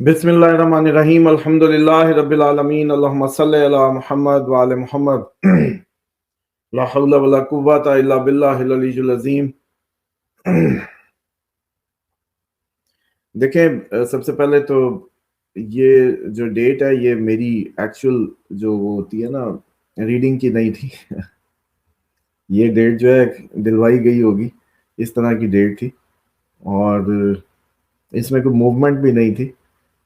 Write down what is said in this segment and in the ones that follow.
बिस्मिल्लाहिर्रहमानिर्रहीम अल्हम्दुलिल्लाहि रब्बिल आलमीन अल्लाहुम्मा सल्लि अला मुहम्मद व आले मुहम्मद ला हौला वला कुव्वता इल्ला बिल्लाहिल अलीयुल अज़ीम। देखें, सबसे पहले तो ये जो डेट है ये मेरी एक्चुअल जो वो होती है ना रीडिंग की नहीं थी। ये डेट जो है दिलवाई गई होगी, इस तरह की डेट थी और इसमें कोई मूवमेंट भी नहीं थी।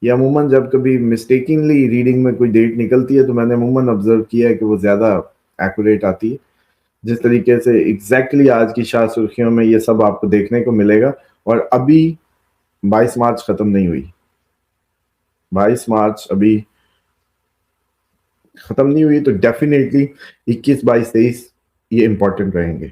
ये अमूमन जब कभी मिस्टेकिंगली रीडिंग में कोई डेट निकलती है तो मैंने अमूमन ऑब्जर्व किया है कि वो ज़्यादा एक्यूरेट आती है। जिस तरीके से एग्जैक्टली आज की शाह सुर्खियों में ये सब आपको देखने को मिलेगा। और अभी 22 मार्च ख़त्म नहीं हुई, 22 मार्च अभी ख़त्म नहीं हुई, तो डेफिनेटली 21, 22, 23 ये इम्पोर्टेंट रहेंगे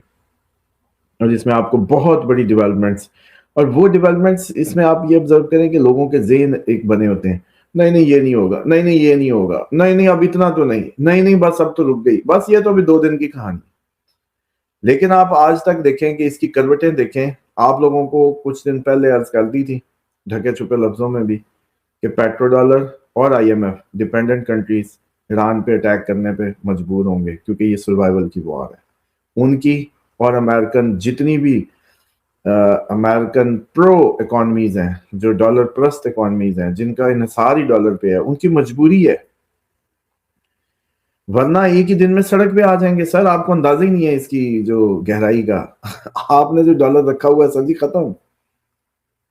और इसमें आपको बहुत बड़ी डेवलपमेंट्स, और वो डेवलपमेंट्स इसमें आप ये ऑब्जर्व करें कि लोगों के ज़हन एक बने होते हैं, नहीं नहीं ये नहीं होगा, नहीं नहीं ये नहीं होगा, नहीं नहीं अब इतना तो नहीं, नहीं नहीं बस अब तो रुक गई, बस ये तो अभी 2 दिन की कहानी। लेकिन आप आज तक देखें कि इसकी करवटें देखें। आप लोगों को कुछ दिन पहले अर्ज कर दी थी ढके छुपे लफ्जों में भी कि पेट्रो डॉलर और IMF डिपेंडेंट कंट्रीज ईरान पे अटैक करने पे मजबूर होंगे क्योंकि ये सर्वाइवल की वॉर है उनकी, और अमेरिकन जितनी भी अमेरिकन प्रो इकॉनमीज हैं, जो डॉलर प्रस्त इकॉनमीज हैं, जिनका इन्हिसार ही डॉलर पे है, उनकी मजबूरी है, वरना एक ही दिन में सड़क पे आ जाएंगे। सर आपको अंदाजा ही नहीं है इसकी जो गहराई का। आपने जो डॉलर रखा हुआ है सर जी खत्म,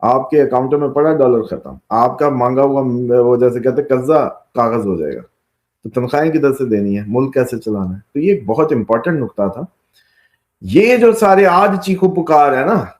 आपके अकाउंटों में पड़ा डॉलर खत्म, आपका मांगा हुआ वो जैसे कहते कर्जा कागज हो जाएगा। तो तनख्वाहें किधर से देनी है, मुल्क कैसे चलाना है। तो ये एक बहुत इंपॉर्टेंट नुकता था। ये जो सारे आज चीखो पुकार है ना,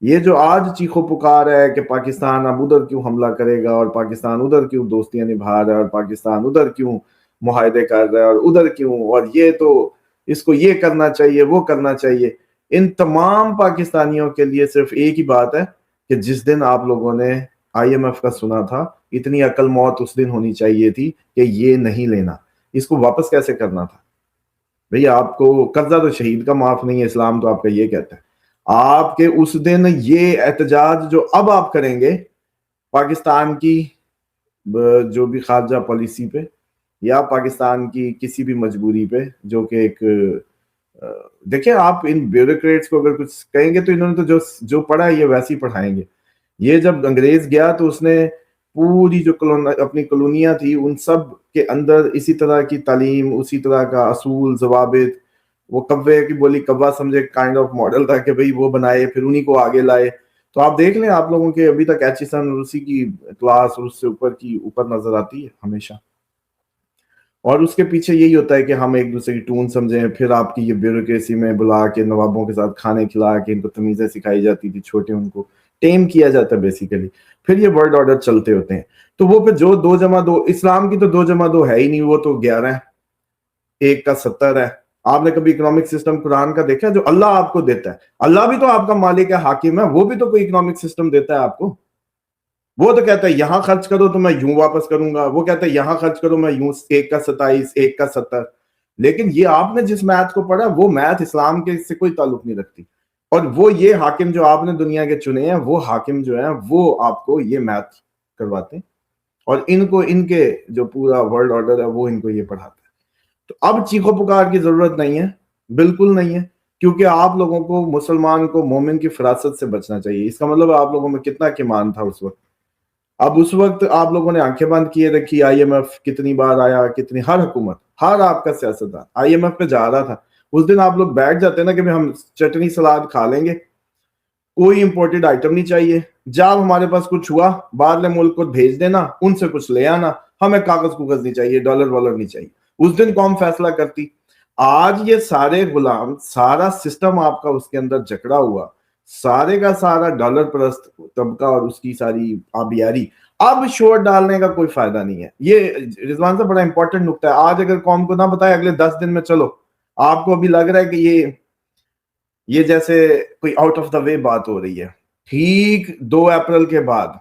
ये जो आज चीखो पुकार है कि पाकिस्तान अब उधर क्यों हमला करेगा और पाकिस्तान उधर क्यों दोस्तियां निभा रहा है और पाकिस्तान उधर क्यों मुआहदे कर रहा है और उधर क्यों, और ये तो इसको ये करना चाहिए वो करना चाहिए, इन तमाम पाकिस्तानियों के लिए सिर्फ एक ही बात है कि जिस दिन आप लोगों ने IMF का सुना था, इतनी अकल मौत उस दिन होनी चाहिए थी कि ये नहीं लेना, इसको वापस कैसे करना था। भैया आपको कर्जा तो शहीद का माफ नहीं है, इस्लाम तो आपका ये कहता है। आपके उस दिन ये एहतजाज जो अब आप करेंगे पाकिस्तान की जो भी खारजा पॉलिसी पे या पाकिस्तान की किसी भी मजबूरी पे, जो कि एक देखिए आप इन ब्यूरोक्रेट्स को अगर कुछ कहेंगे तो इन्होंने तो जो जो पढ़ा है ये वैसे ही पढ़ाएंगे। ये जब अंग्रेज गया तो उसने पूरी जो अपनी कॉलोनियां थी उन सब के अंदर इसी तरह की तालीम, उसी तरह का असूल जवाबित, वो कव्वे की बोली कव्वा समझे काइंड ऑफ मॉडल था कि भाई वो बनाए फिर उन्हीं को आगे लाए। तो आप देख लें, आप लोगों के अभी तक एचिसन और उसी की क्लास और उससे ऊपर की ऊपर नजर आती है हमेशा, और उसके पीछे यही होता है कि हम एक दूसरे की टून समझें। फिर आपकी ये ब्यूरोक्रेसी में बुला के नवाबों के साथ खाने खिला के इनको तमीज़ें सिखाई जाती थी, छोटे उनको टेम किया जाता है बेसिकली। फिर ये वर्ड ऑर्डर चलते होते हैं। तो वो फिर जो 2 जमा 2 इस्लाम की तो 2 जमा 2 है ही नहीं, वो तो 11 है, 1 का 70 है। आपने कभी इकोनॉमिक सिस्टम कुरान का देखा जो अल्लाह आपको देता है? अल्लाह भी तो आपका मालिक है, हाकिम है, वो भी तो कोई इकोनॉमिक सिस्टम देता है आपको। वो तो कहता है यहां खर्च करो तो मैं यूं वापस करूंगा, वो कहता है यहां खर्च करो मैं यूं, 1 का 27, 1 का 70। लेकिन ये आपने जिस मैथ को पढ़ा वो मैथ इस्लाम के से कोई ताल्लुक नहीं रखती। और वो ये हाकिम जो आपने दुनिया के चुने हैं, वो हाकिम जो है वो आपको ये मैथ करवाते हैं और इनको इनके जो पूरा वर्ल्ड ऑर्डर है वो इनको ये पढ़ाते हैं। तो अब चीखो पुकार की जरूरत नहीं है, बिल्कुल नहीं है, क्योंकि आप लोगों को, मुसलमान को मोमिन की फिरासत से बचना चाहिए। इसका मतलब आप लोगों में कितना ईमान था उस वक्त। अब उस वक्त आप लोगों ने आंखें बंद किए रखी, IMF कितनी बार आया, कितनी, हर हुकूमत, हर आपका सियासतदान IMF पे जा रहा था। उस दिन आप लोग बैठ जाते ना कि हम चटनी सलाद खा लेंगे, कोई इंपोर्टेड आइटम नहीं चाहिए, जब हमारे पास कुछ हुआ बाहरले मुल्क को भेज देना, उनसे कुछ ले आना, हमें कागज कुगज नहीं चाहिए, डॉलर वॉलर नहीं चाहिए। उस दिन कौन फैसला करती। आज ये सारे गुलाम, सारा सिस्टम आपका उसके अंदर जकड़ा हुआ, सारे का सारा डॉलर परस्त तबका और उसकी सारी आबियारी, अब शोर डालने का कोई फायदा नहीं है। ये रिजवान से बड़ा इंपॉर्टेंट नुकता है। आज अगर कौम को ना बताए अगले 10 दिन में, चलो आपको अभी लग रहा है कि ये जैसे कोई आउट ऑफ द वे बात हो रही है, ठीक 2 अप्रैल के बाद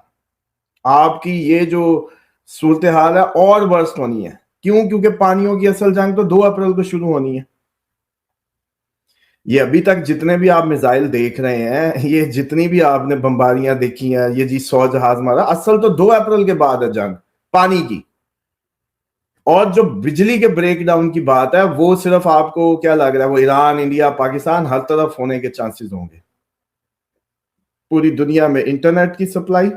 आपकी ये जो सूरत हाल है और वर्स्ट होनी है। क्यों? क्योंकि पानियों की असल जंग तो 2 अप्रैल को शुरू होनी है। یہ ابھی تک جتنے بھی آپ میزائل دیکھ رہے ہیں، یہ جتنی بھی آپ نے بمباریاں دیکھی ہیں، یہ جی 100 جہاز مارا، اصل تو 2 اپریل کے بعد ہے جنگ پانی کی. اور جو بجلی کے بریک ڈاؤن کی بات ہے، وہ صرف آپ کو کیا لگ رہا ہے، وہ ایران، انڈیا، پاکستان ہر طرف ہونے کے چانسز ہوں گے. پوری دنیا میں انٹرنیٹ کی سپلائی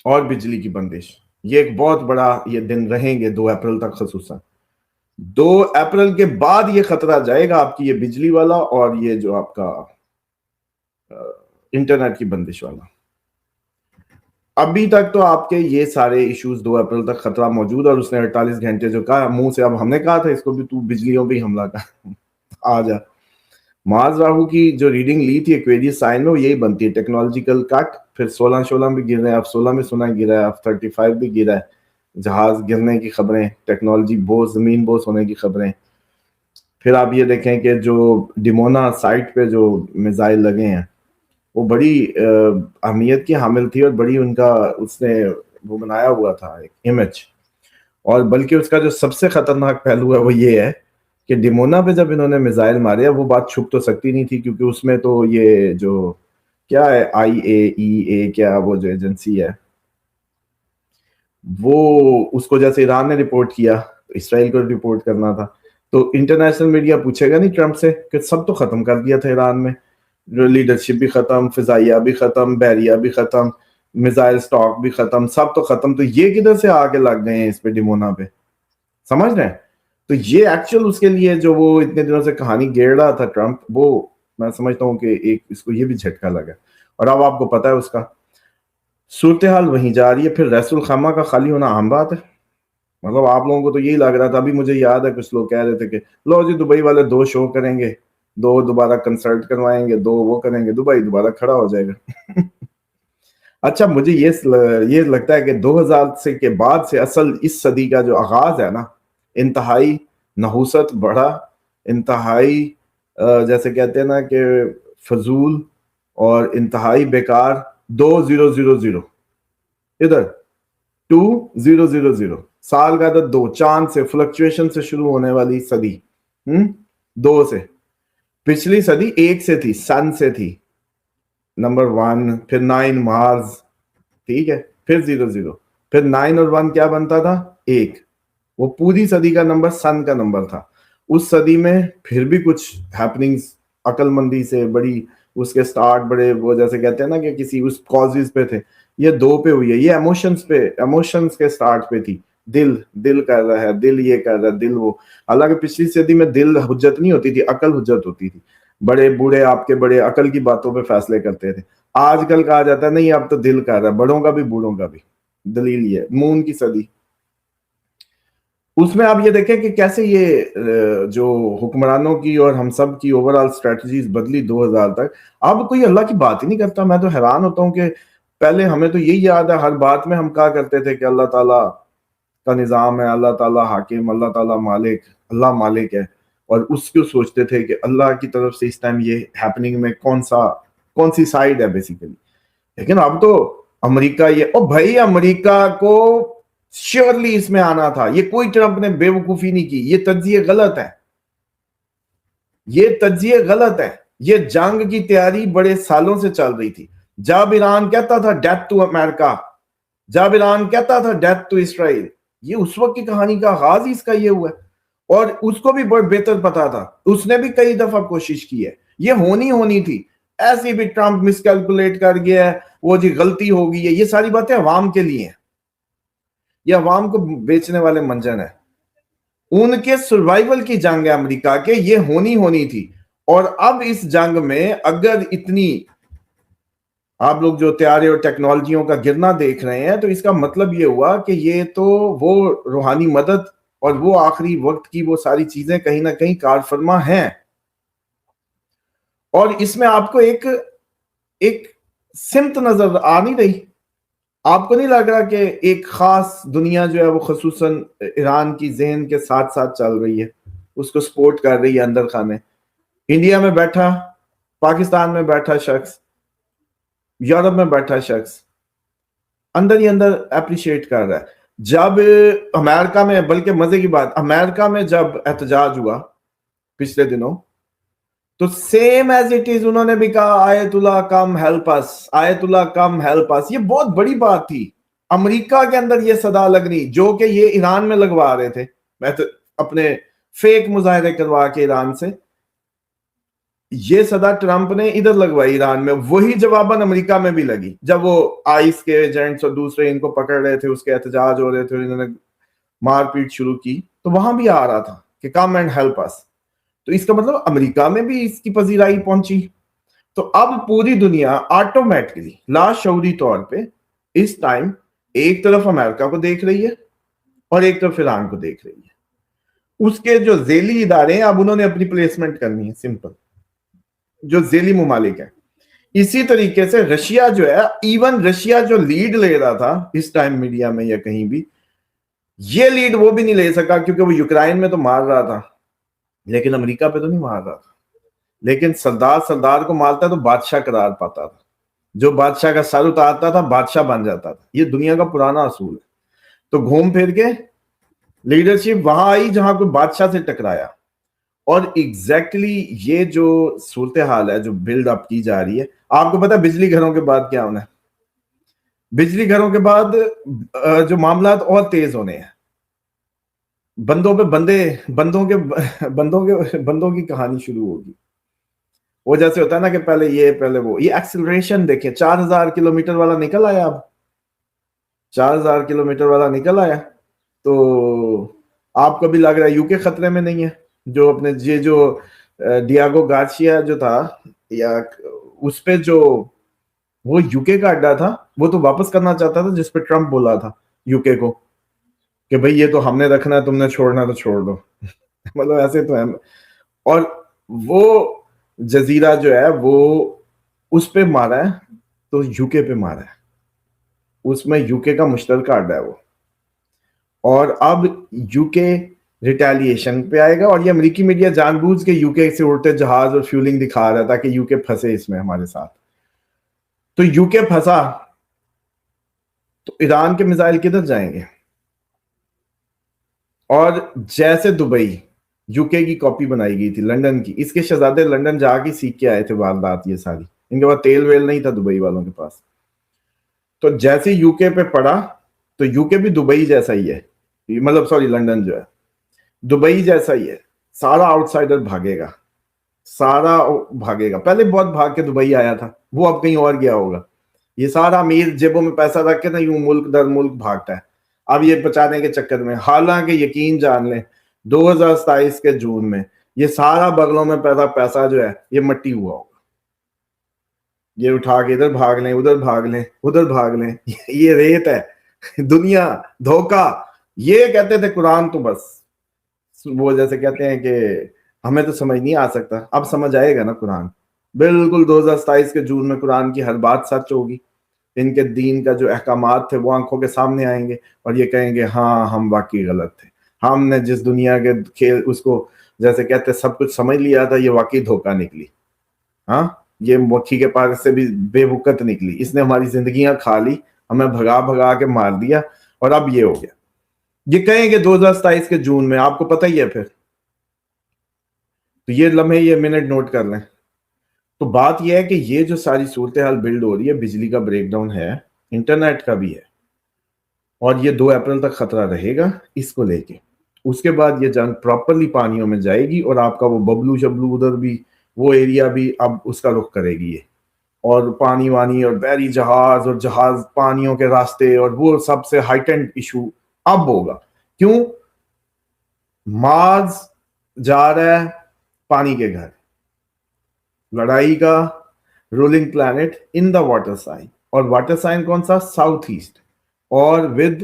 اور بجلی کی بندش، یہ ایک بہت بڑا یہ دن رہیں گے 2 اپریل تک. خصوصاً 2 اپریل کے بعد یہ خطرہ جائے گا آپ کی یہ بجلی والا اور یہ جو آپ کا انٹرنیٹ کی بندش والا. ابھی تک تو آپ کے یہ سارے ایشوز 2 اپریل تک خطرہ موجود، اور اس نے 48 گھنٹے جو کہا منہ سے، اب ہم نے کہا تھا اس کو بھی تو بجلیوں پہ حملہ کر آ جا. مارس راہو کی جو ریڈنگ لی تھی ایکویریس سائن میں، وہ یہی بنتی ہے، ٹیکنالوجیکل کٹ، پھر 16 بھی گر رہے ہیں، اب 16 میں سنا گرا ہے، اب 35 بھی گرا ہے، جہاز گرنے کی خبریں، ٹیکنالوجی بوس، زمین بوس ہونے کی خبریں. پھر آپ یہ دیکھیں کہ جو ڈیمونا سائٹ پہ جو میزائل لگے ہیں، وہ بڑی اہمیت کی حامل تھی، اور بڑی ان کا اس نے وہ بنایا ہوا تھا ایک امیج. اور بلکہ اس کا جو سب سے خطرناک پہلو ہے وہ یہ ہے کہ ڈیمونا پہ جب انہوں نے میزائل مارے، وہ بات چھپ تو سکتی نہیں تھی، کیونکہ اس میں تو یہ جو کیا ہے IAEA، کیا وہ جو ایجنسی ہے، وہ اس کو جیسے ایران نے رپورٹ کیا، اسرائیل کو رپورٹ کرنا تھا، تو انٹرنیشنل میڈیا پوچھے گا نہیں ٹرمپ سے کہ سب تو ختم کر دیا تھا ایران میں، لیڈرشپ بھی ختم، فضائیہ بھی ختم، بحریہ بھی ختم، میزائل سٹاک بھی ختم، سب تو ختم، تو یہ کدھر سے آگے لگ گئے ہیں اس پہ ڈیمونا پہ، سمجھ رہے ہیں؟ تو یہ ایکچوئل اس کے لیے جو وہ اتنے دنوں سے کہانی گیڑ رہا تھا ٹرمپ، وہ میں سمجھتا ہوں کہ ایک اس کو یہ بھی جھٹکا لگا، اور اب آپ کو پتا ہے اس کا صورتحال وہیں جا رہی ہے. پھر ریس الخامہ کا خالی ہونا عام بات ہے. مطلب آپ لوگوں کو تو یہی لگ رہا تھا، ابھی مجھے یاد ہے کچھ لوگ کہہ رہے تھے کہ لو جی دبئی والے 2 شو کریں گے، 2 دوبارہ کنسرٹ کروائیں گے، 2 وہ کریں گے، دبئی دوبارہ کھڑا ہو جائے گا. اچھا مجھے یہ لگتا ہے کہ 2000 سے کے بعد سے اصل اس صدی کا جو آغاز ہے نا، انتہائی نحوست بڑھا، انتہائی جیسے کہتے ہیں نا کہ فضول اور انتہائی بیکار. 2000 ادھر 2000 سال کا عدد 2، چاند سے فلکچویشن سے شروع ہونے والی صدی، 2 سے. پچھلی صدی 1 سے تھی، سن سے تھی نمبر 1، پھر 9 مارس، ٹھیک ہے، پھر 00، پھر 9 اور 1 کیا بنتا تھا؟ 1. وہ پوری صدی کا نمبر سن کا نمبر تھا. اس صدی میں پھر بھی کچھ ہیپننگز عقل مندی سے بڑی، اس کے سٹارٹ بڑے وہ جیسے کہتے ہیں نا کہ کسی اس کازز پہ تھے. یہ 2 پہ ہوئی ہے، یہ ایموشنز پہ، ایموشنز کے سٹارٹ پہ تھی. دل کر رہا ہے، دل یہ کر رہا ہے، دل وہ. حالانکہ پچھلی صدی میں دل حجت نہیں ہوتی تھی، عقل حجت ہوتی تھی. بڑے بوڑھے آپ کے بڑے عقل کی باتوں پہ فیصلے کرتے تھے. آج کل کہا جاتا ہے نہیں اب تو دل کر رہا ہے، بڑوں کا بھی بوڑھوں کا بھی. دلیل یہ مون کی صدی. اس میں آپ یہ دیکھیں کہ کیسے یہ جو حکمرانوں کی اور ہم سب کی اوورال اسٹریٹجیز بدلی 2000 تک. اب کوئی اللہ کی بات ہی نہیں کرتا. میں تو حیران ہوتا ہوں کہ پہلے ہمیں تو یہی یاد ہے، ہر بات میں ہم کہا کرتے تھے کہ اللہ تعالیٰ کا نظام ہے، اللہ تعالیٰ حاکم، اللہ تعالیٰ مالک، اللہ مالک ہے، اور اس کو سوچتے تھے کہ اللہ کی طرف سے اس ٹائم یہ ہیپننگ میں کون سی سائیڈ ہے بیسیکلی. لیکن اب تو امریکہ بھائی امریکہ کو شیورلی اس میں آنا تھا. یہ کوئی ٹرمپ نے بے وقوفی نہیں کی. یہ تجزیہ غلط ہے، یہ تجزیہ غلط ہے. یہ جنگ کی تیاری بڑے سالوں سے چل رہی تھی. جب ایران کہتا تھا ڈیتھ ٹو امریکہ، جب ایران کہتا تھا ڈیتھ ٹو اسرائیل، یہ اس وقت کی کہانی کا آغاز ہی اس کا یہ ہوا ہے. اور اس کو بھی بہت بہتر پتا تھا، اس نے بھی کئی دفعہ کوشش کی ہے. یہ ہونی تھی. ایسی بھی ٹرمپ مس کیلکولیٹ کر گیا ہے، وہ جی غلطی ہو گئی ہے. یہ ساری باتیں عوام کے لیے ہیں، یہ عوام کو بیچنے والے منجن ہیں. ان کے سروائیول کی جنگ ہے امریکہ کے، یہ ہونی تھی. اور اب اس جنگ میں اگر اتنی آپ لوگ جو تیارے اور ٹیکنالوجیوں کا گرنا دیکھ رہے ہیں، تو اس کا مطلب یہ ہوا کہ یہ تو وہ روحانی مدد اور وہ آخری وقت کی وہ ساری چیزیں کہیں نہ کہیں کار فرما ہیں. اور اس میں آپ کو ایک سمت نظر آ نہیں رہی. آپ کو نہیں لگ رہا کہ ایک خاص دنیا جو ہے وہ خصوصاً ایران کی ذہن کے ساتھ ساتھ چل رہی ہے، اس کو سپورٹ کر رہی ہے اندر خانے. انڈیا میں بیٹھا، پاکستان میں بیٹھا شخص، یورپ میں بیٹھا شخص اندر ہی اندر اپریشیٹ کر رہا ہے. جب امریکہ میں، بلکہ مزے کی بات، امریکہ میں جب احتجاج ہوا پچھلے دنوں، تو سیم ایز اٹ از انہوں نے بھی کہا آیت اللہ کم ہیلپ اس، آیت اللہ کم ہیلپ اس. یہ بہت بڑی بات تھی. امریکہ کے اندر یہ صدا لگنی جو کہ یہ ایران میں لگوا رہے تھے، میں تو اپنے فیک مظاہرے کروا کے ایران سے، یہ صدا ٹرمپ نے ادھر لگوائی ایران میں. وہی جواباً امریکہ میں بھی لگی جب وہ آئس کے ایجنٹس اور دوسرے ان کو پکڑ رہے تھے، اس کے احتجاج ہو رہے تھے، انہوں نے مار پیٹ شروع کی، تو وہاں بھی آ رہا تھا کہ کم اینڈ ہیلپ اس. تو اس کا مطلب امریکہ میں بھی اس کی پذیرائی پہنچی. تو اب پوری دنیا آٹومیٹکلی لاشعوری طور پہ اس ٹائم ایک طرف امریکہ کو دیکھ رہی ہے اور ایک طرف ایران کو دیکھ رہی ہے. اس کے جو ذیلی ادارے ہیں اب انہوں نے اپنی پلیسمنٹ کرنی ہے، سمپل، جو ذیلی ممالک ہیں. اسی طریقے سے رشیا جو ہے، ایون رشیا جو لیڈ لے رہا تھا اس ٹائم میڈیا میں یا کہیں بھی، یہ لیڈ وہ بھی نہیں لے سکا کیونکہ وہ یوکرائن میں تو مار رہا تھا لیکن امریکہ پہ تو نہیں مار رہا تھا. لیکن سردار کو مارتا تو بادشاہ قرار پاتا تھا، جو بادشاہ کا سر اتارتا تھا بادشاہ بن جاتا تھا. یہ دنیا کا پرانا اصول ہے. تو گھوم پھر کے لیڈرشپ وہاں آئی جہاں کوئی بادشاہ سے ٹکرایا. اور ایگزیکٹلی یہ جو صورتحال ہے جو بلڈ اپ کی جا رہی ہے، آپ کو پتا بجلی گھروں کے بعد کیا ہونا ہے؟ بجلی گھروں کے بعد جو معاملات اور تیز ہونے ہیں. بندوں پہ بندوں کی کہانی شروع ہوگی. وہ جیسے ہوتا ہے نا کہ پہلے وہ یہ ایکسلریشن دیکھیں، 4000 کلومیٹر والا نکل آیا. اب 4000 کلومیٹر والا نکل آیا تو آپ کو بھی لگ رہا ہے یو کے خطرے میں نہیں ہے. جو اپنے یہ جو ڈیاگو گارسیا جو تھا، یا اس پہ جو وہ یو کے کا اڈا تھا، وہ تو واپس کرنا چاہتا تھا جس پہ ٹرمپ بولا تھا یو کے کو کہ بھئی یہ تو ہم نے رکھنا ہے، تم نے چھوڑنا تو چھوڑ دو. مطلب ایسے تو ہے. اور وہ جزیرہ جو ہے وہ اس پہ مارا ہے تو یو کے پہ مارا ہے، اس میں یو کے کا مشترکہ اڈا ہے وہ. اور اب یو کے ریٹیلیشن پہ آئے گا. اور یہ امریکی میڈیا جان بوجھ کے یو کے سے اڑتے جہاز اور فیولنگ دکھا رہا تھا کہ یو کے پھنسے اس میں ہمارے ساتھ. تو یو کے پھنسا تو ایران کے میزائل کدھر جائیں گے؟ اور جیسے دبئی یو کے کی کاپی بنائی گئی تھی لنڈن کی، اس کے شہزادے لنڈن جا کے سیکھ کے آئے تھے واردات یہ ساری. ان کے پاس تیل ویل نہیں تھا دبئی والوں کے پاس. تو جیسے یو کے پہ پڑا تو یو کے بھی دبئی جیسا ہی ہے، مطلب سوری لنڈن جو ہے دبئی جیسا ہی ہے. سارا آؤٹ سائڈر بھاگے گا، سارا بھاگے گا. پہلے بہت بھاگ کے دبئی آیا تھا، وہ اب کہیں اور گیا ہوگا. یہ سارا امیر جیبوں میں پیسہ رکھ کے نا یوں ملک در ملک بھاگتا ہے اب یہ بچانے کے چکر میں. حالانکہ یقین جان لیں 2027 کے جون میں یہ سارا بغلوں میں پیسہ جو ہے یہ مٹی ہوا ہوگا. یہ اٹھا کے ادھر بھاگ لیں، ادھر بھاگ لیں، ادھر بھاگ لیں. یہ ریت ہے دنیا، دھوکہ. یہ کہتے تھے قرآن تو بس وہ جیسے کہتے ہیں کہ ہمیں تو سمجھ نہیں آ سکتا، اب سمجھ آئے گا نا قرآن. بالکل 2027 کے جون میں قرآن کی ہر بات سچ ہوگی. ان کے دین کا جو احکامات تھے وہ آنکھوں کے سامنے آئیں گے اور یہ کہیں گے ہاں ہم واقعی غلط تھے. ہم نے جس دنیا کے کھیل اس کو جیسے کہتے سب کچھ سمجھ لیا تھا، یہ واقعی دھوکہ نکلی. ہاں یہ مکھی کے پاس سے بھی بے وقت نکلی. اس نے ہماری زندگیاں کھا لی، ہمیں بھگا بھگا کے مار دیا اور اب یہ ہو گیا. یہ کہیں گے 2027 کے جون میں، آپ کو پتہ ہی ہے پھر. تو یہ لمحے یہ منٹ نوٹ کر لیں. تو بات یہ ہے کہ یہ جو ساری صورتحال بلڈ ہو رہی ہے، بجلی کا بریک ڈاؤن ہے، انٹرنیٹ کا بھی ہے، اور یہ 2 اپریل تک خطرہ رہے گا اس کو لے کے. اس کے بعد یہ جنگ پراپرلی پانیوں میں جائے گی اور آپ کا وہ ببلو شبلو ادھر بھی وہ ایریا بھی اب اس کا رخ کرے گی. یہ اور پانی وانی اور بحری جہاز اور جہاز پانیوں کے راستے اور وہ سب سے ہائٹنڈ ایشو اب ہوگا. کیوں؟ مارس جا رہا ہے پانی کے گھر، لڑائی کا ruling planet in the water sign. اور واٹر سائن کون سا؟ South east. اور ود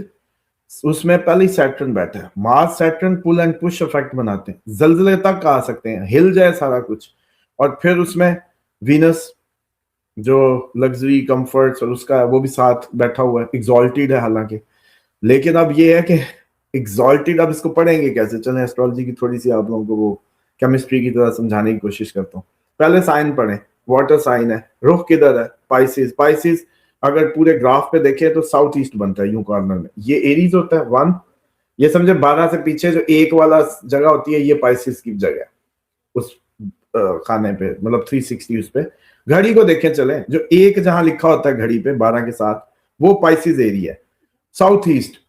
اس میں پہلے سیٹرن بیٹھا ہے. Mars Saturn pull and push effect بناتے ہیں، زلزلے تک آ سکتے ہیں، ہل جائے سارا کچھ. اور پھر اس میں وینس جو لگژری کمفرٹس اور اس کا وہ بھی ساتھ بیٹھا ہوا ہے، ایگزالٹیڈ ہے حالانکہ. لیکن اب یہ ہے کہ ایگزالٹیڈ اب اس کو پڑھیں گے کیسے؟ چلیں ایسٹرالوجی کی تھوڑی سی آپ لوگوں کو وہ کیمسٹری کی طرح سمجھانے کی کوشش کرتا ہوں. پہلے سائن پڑھیں. واٹر سائن ہے، رخ کدھر ہے؟ پائسیز. پائسیز اگر پورے گراف پہ دیکھیں تو ساؤتھ ایسٹ بنتا ہے یوں کارنر میں. یہ ایریز ہوتا ہے 1، یہ سمجھے 12 سے پیچھے جو ایک والا جگہ ہوتی ہے یہ پائسیز کی جگہ ہے. اس खाने पे, मतलब 360 उस पे। घड़ी को देखें चले, जो एक जहां लिखा होता है घड़ी पे 12 के साथ, वो पाइसिस एरिया है। साउथ ईस्ट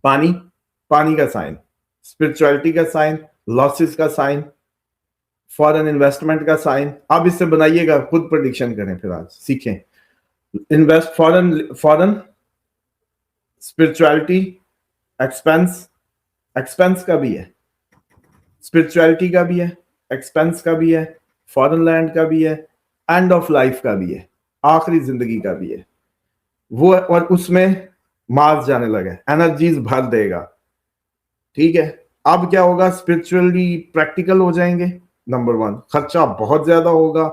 पानी, पानी का साइन, स्पिरिचुअलिटी का साइन, लॉसेस का साइन, फॉरेन इन्वेस्टमेंट का साइन। आप इससे बनाइएगा, खुद प्रेडिक्शन करें, फिर आज सीखें। Invest, foreign, foreign, spirituality, expense, expense का भी है, स्पिरिचुअलिटी का भी है, एक्सपेंस का भी है, फॉरेन लैंड का भी है, एंड ऑफ लाइफ का भी है, आखिरी जिंदगी का भी है वो। और उसमें मार्स जाने लगे, एनर्जीज भर देगा। ठीक है, अब क्या होगा, स्पिरिचुअली प्रैक्टिकल हो जाएंगे। नंबर 1, खर्चा बहुत ज्यादा होगा,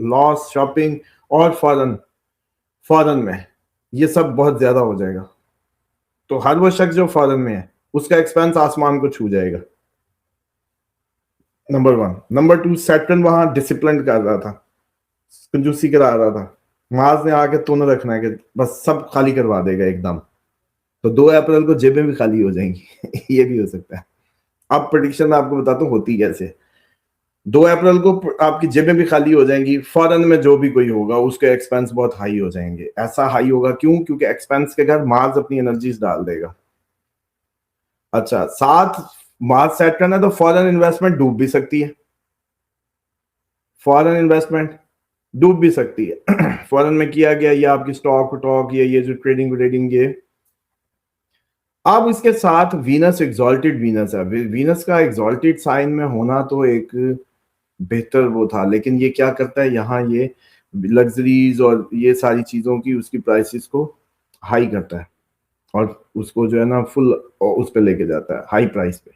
लॉस, शॉपिंग, और फॉरेन, फॉरेन में ये सब बहुत ज्यादा हो जाएगा। तो हर वो शख्स जो फॉरेन में है उसका एक्सपेंस आसमान को छू जाएगा। नंबर 1। नंबर 2, सैटर्न वहां डिसिप्लिन कर रहा था, कंजूसी करा रहा था। मार्स ने आके तो न रखना है कि बस सब खाली करवा देगा एकदम, तो 2 अप्रैल को जेबें भी खाली हो जाएंगी ये भी हो सकता है। अब प्रेडिक्शन में आपको बताता हूँ होती कैसे। 2 अप्रैल को आपकी जेबें भी खाली हो जाएंगी, फॉरेन में जो भी कोई होगा उसके एक्सपेंस बहुत हाई हो जाएंगे। ऐसा हाई होगा क्यों? क्योंकि एक्सपेंस के घर मार्स अपनी एनर्जीज डाल देगा। अच्छा, 7 मार्स सैटर्न है तो फॉरेन इन्वेस्टमेंट डूब भी सकती है, फॉरेन इन्वेस्टमेंट डूब भी सकती है फॉरेन में किया गया ये आपकी स्टॉक वटॉक, ये जो ट्रेडिंग व्रेडिंग, ये। अब इसके साथ वीनस, एग्जॉल्टेड वीनस है। वीनस का एग्जॉल्टेड साइन में होना तो एक बेहतर वो था, लेकिन ये क्या करता है यहाँ, ये लग्जरीज और ये सारी चीजों की उसकी प्राइसेस को हाई करता है, और उसको जो है ना फुल उस पे लेके जाता है, हाई प्राइस पे।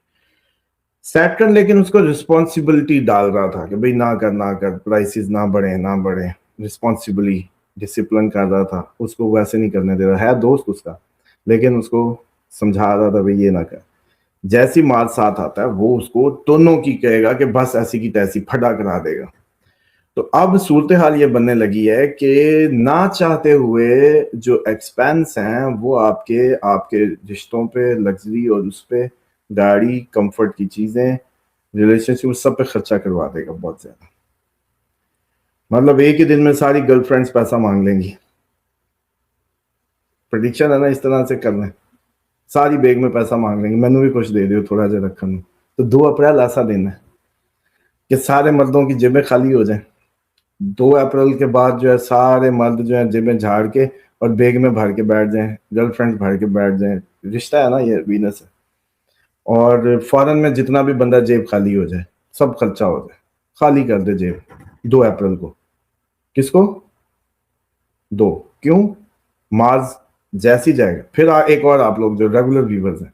सैटर्न लेकिन उसको रिस्पॉन्सिबिलिटी डाल रहा था कि भाई ना कर, प्राइसेस ना बढ़े, रिस्पॉन्सिबली डिसिप्लिन कर रहा था, उसको वैसे नहीं करने दे रहा है, दोस्त उसका, लेकिन उसको समझा रहा था भाई ये ना कर। जैसी मार्स साथ आता है वो उसको दोनों की कहेगा कि बस ऐसी की तैसी फटा करा देगा। तो अब सूरत हाल ये बनने लगी है कि ना चाहते हुए जो एक्सपेंस हैं वो आपके आपके रिश्तों पे, लग्जरी और उस पे, गाड़ी, कंफर्ट की चीजें, रिलेशनशिप, सब पे खर्चा करवा देगा बहुत ज्यादा। मतलब एक ही दिन में सारी गर्लफ्रेंड्स पैसा मांग लेंगी। प्रेडिक्शन है ना, इस तरह से करना है, सारी बैग में पैसा मांग लेंगे, मैंने भी कुछ दे दियो थोड़ा जा रखन। तो 2 अप्रैल ऐसा दिन है कि सारे मर्दों की जेबें खाली हो जाएं। 2 अप्रैल के बाद जो है सारे मर्द जो है जेबें झाड़ के और बैग में भर के बैठ जाएं, गर्लफ्रेंड भर के बैठ जाएं। रिश्ता है ना ये, वीनस है। और फॉरेन में जितना भी बंदा जेब खाली हो जाए, सब खर्चा हो जाए, खाली कर दे जेब 2 अप्रैल को। किसको? 2, क्यों? मार्स जैसी जाएगा। फिर एक और, आप लोग जो रेगुलर व्यूवर्स हैं,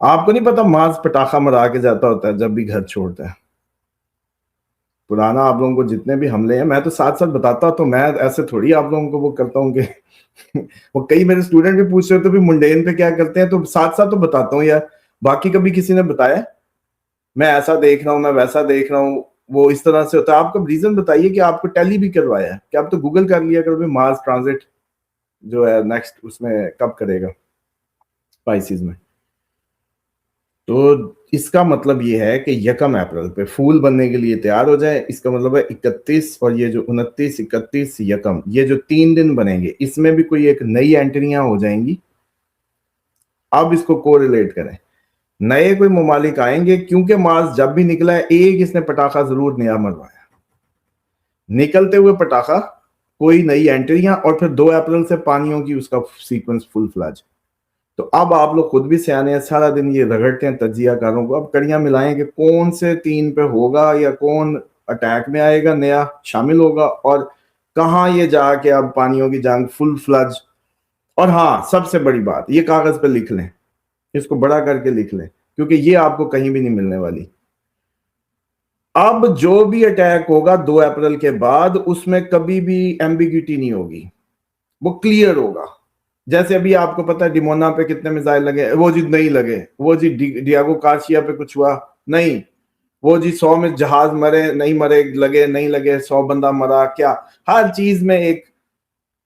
आपको नहीं पता मार्स पटाखा मरा के जाता होता है जब भी घर छोड़ता है। पुराना आप लोगों को जितने भी हमले हैं, मैं तो साथ साथ बताता हूं, तो मैं ऐसे थोड़ी आप लोगों को वो करता हूँ कि वो कई मेरे स्टूडेंट भी पूछ रहे थे भी मुंडेन पे क्या करते हैं, तो साथ साथ तो बताता हूँ यार। बाकी कभी किसी ने बताया मैं ऐसा देख रहा हूँ, मैं वैसा देख रहा हूँ, वो इस तरह से होता है? आपका रीजन बताइए कि आपको टैली भी करवाया है कि आप तो गूगल कर लिया करो मार्स ट्रांजिट जो है नेक्स्ट उसमें कब करेगा स्पाइसिस में। तो इसका मतलब ये है कि 1 अप्रैल पे फूल बनने के लिए तैयार हो जाए। इसका मतलब है 31 और ये जो 29, 31, 1, ये जो 3 दिन बनेंगे, इसमें भी कोई एक नई एंट्रियां हो जाएंगी। अब इसको कोरिलेट करें, नए कोई ममालिक आएंगे, क्योंकि मार्स जब भी निकला है एक इसने पटाखा जरूर नया मरवाया, निकलते हुए पटाखा, कोई नई एंट्रियां, और फिर 2 अप्रैल से पानियों की उसका सीक्वेंस फुल फ्लैज। तो अब आप लोग खुद भी सियाने हैं, सारा दिन ये रगड़ते हैं तजियाकारों को। अब कड़ियां मिलाएं कि कौन से 3 पे होगा, या कौन अटैक में आएगा, नया शामिल होगा, और कहाँ ये जाके अब पानियों की जंग फुल फ्लज। और हाँ, सबसे बड़ी बात, ये कागज पे लिख लें, इसको बड़ा करके लिख लें, क्योंकि ये आपको कहीं भी नहीं मिलने वाली। अब जो भी अटैक होगा 2 अप्रैल के बाद, उसमें कभी भी एम्बिग्यूटी नहीं होगी, वो क्लियर होगा। जैसे अभी आपको पता है डिमोना पे कितने मिसाइल लगे, वो जी नहीं लगे, वो जी डियागो गार्सिया पे कुछ हुआ नहीं, वो जी 100 में जहाज मरे नहीं मरे, लगे नहीं लगे, 100 बंदा मरा क्या। हर चीज में एक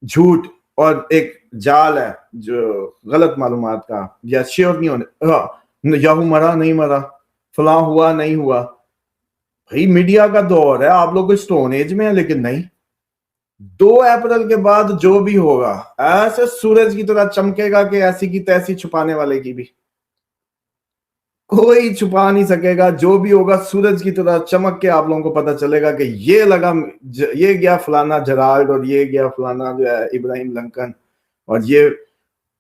झूठ और एक जाल है जो गलत मालूमात का, या श्योर नहीं होने, याहू मरा नहीं मरा, फलां हुआ नहीं हुआ। भाई मीडिया का दौर है, आप लोग स्टोन एज में है, लेकिन नहीं, 2 अप्रैल के बाद जो भी होगा ऐसे सूरज की तरह चमकेगा कि ऐसी की तैसी, छुपाने वाले की भी कोई छुपा नहीं सकेगा। जो भी होगा सूरज की तरह चमक के आप लोगों को पता चलेगा कि ये लगा, ये गया फलाना जराल्ड, और ये गया फलाना जो है इब्राहिम लंकन, और ये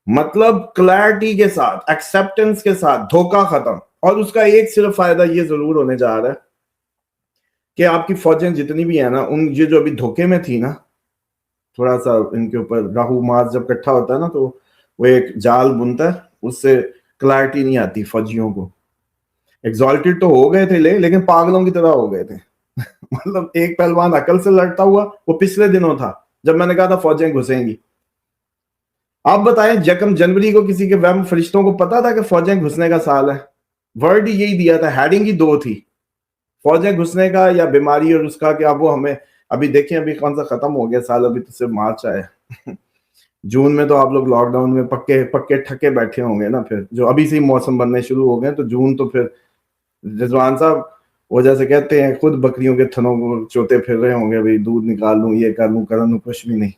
मतलब क्लैरिटी के साथ, एक्सेप्टेंस के साथ, धोखा खत्म। और उसका एक सिर्फ फायदा ये जरूर होने जा रहा है कि आपकी फौजें जितनी भी है ना, उन ये जो अभी धोखे में थी ना, थोड़ा सा इनके ऊपर राहु मार्स जब इकट्ठा होता है ना, तो वो एक जाल बुनता है, उससे क्लैरिटी नहीं आती फौजियों को। एग्जॉल्टेड तो हो गए थे लेकिन पागलों की तरह हो गए थे। मतलब एक पहलवान अकल से लड़ता हुआ, वो पिछले दिनों था जब मैंने कहा था फौजें घुसेंगी। आप बताएं, जकम जनवरी को किसी के वहम फरिश्तों को पता था कि फौजें घुसने का साल है? वर्ड ही यही दिया था, हेडिंग ही 2 थी, फौजें घुसने का या बीमारी और उसका, कि अब वो हमें अभी देखें, अभी कौन सा खत्म हो गया साल, अभी तो सिर्फ मार्च आया। जून में तो आप लोग लॉकडाउन में पक्के पक्के ठके बैठे होंगे ना, फिर जो अभी से ही मौसम बनने शुरू हो गए, तो जून तो फिर रिजवान साहब वो जैसे कहते हैं खुद बकरियों के थनों को चोते फिर रहे होंगे, भाई दूध निकाल लूं, ये कर लूं, कर लूं, कुछ भी नहीं।